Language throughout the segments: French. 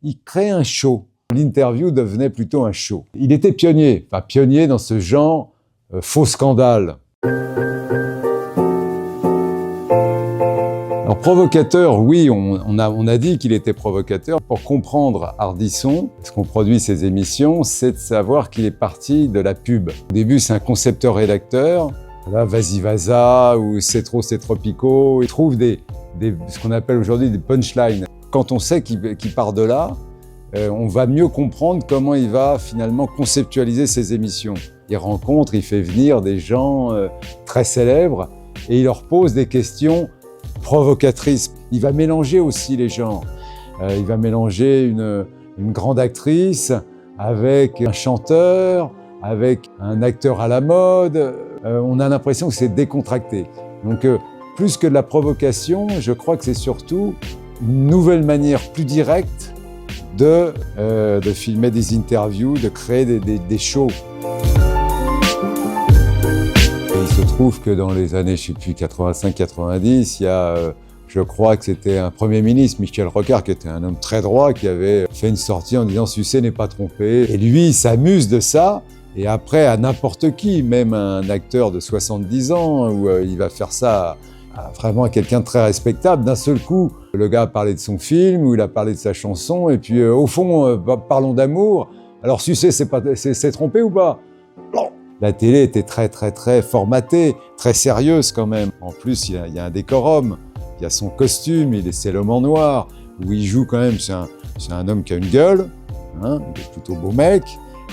il crée un show. L'interview devenait plutôt un show. Il était pionnier dans ce genre faux scandale. Alors provocateur, oui, on a dit qu'il était provocateur. Pour comprendre Ardisson, ce qu'on produit ces émissions, c'est de savoir qu'il est parti de la pub. Au début, c'est un concepteur-rédacteur. Là, Vas-y Vaza ou C'est Tropico. Il trouve ce qu'on appelle aujourd'hui des punchlines. Quand on sait qu'il part de là, on va mieux comprendre comment il va finalement conceptualiser ses émissions. Il rencontre, il fait venir des gens très célèbres et il leur pose des questions provocatrices. Il va mélanger aussi les genres. Il va mélanger une grande actrice avec un chanteur, avec un acteur à la mode. On a l'impression que c'est décontracté. Donc, plus que de la provocation, je crois que c'est surtout une nouvelle manière plus directe de filmer des interviews, de créer des shows. Et il se trouve que dans les années, je sais plus, 85-90, il y a, je crois que c'était un Premier ministre, Michel Rocard, qui était un homme très droit, qui avait fait une sortie en disant « Sucé n'est pas trompé ». Et lui, il s'amuse de ça. Et après, à n'importe qui, même un acteur de 70 ans, où il va faire ça vraiment à quelqu'un de très respectable. D'un seul coup, le gars a parlé de son film, ou il a parlé de sa chanson, et puis au fond, parlons d'amour. Alors, Sucé, c'est trompé ou pas? La télé était très formatée, très sérieuse quand même. En plus, il y a un décorum, il y a son costume, c'est l'homme en noir, où il joue quand même, c'est un homme qui a une gueule, hein, il est plutôt beau mec,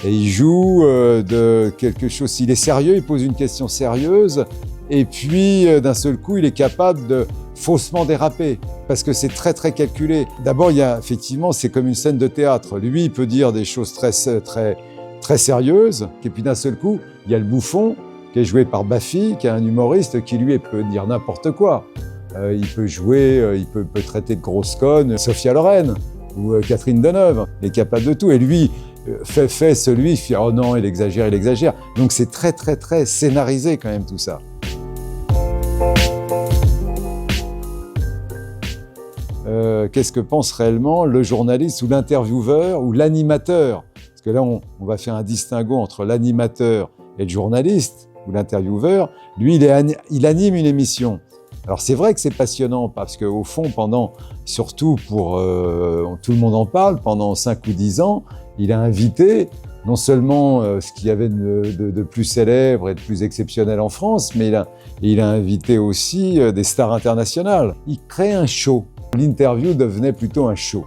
et il joue de quelque chose. S'il est sérieux, il pose une question sérieuse, et puis d'un seul coup, il est capable de faussement déraper, parce que c'est très calculé. D'abord, effectivement, c'est comme une scène de théâtre. Lui, il peut dire des choses très sérieuses, et puis d'un seul coup, il y a le bouffon, qui est joué par Baffy, qui est un humoriste qui, lui, peut dire n'importe quoi. Il peut jouer, il peut traiter de grosse conne Sophia Loren, ou Catherine Deneuve. Il est capable de tout, et lui, fait celui, il fait « Oh non, il exagère ». Donc c'est très scénarisé quand même tout ça. Qu'est-ce que pense réellement le journaliste ou l'intervieweur ou l'animateur? Parce que là, on va faire un distinguo entre l'animateur et le journaliste ou l'intervieweur. Lui, il anime une émission. Alors c'est vrai que c'est passionnant parce qu'au fond, surtout pour tout le monde en parle, pendant 5 ou 10 ans, il a invité non seulement ce qu'il y avait de plus célèbre et de plus exceptionnel en France, mais il a invité aussi des stars internationales. Il crée un show. L'interview devenait plutôt un show.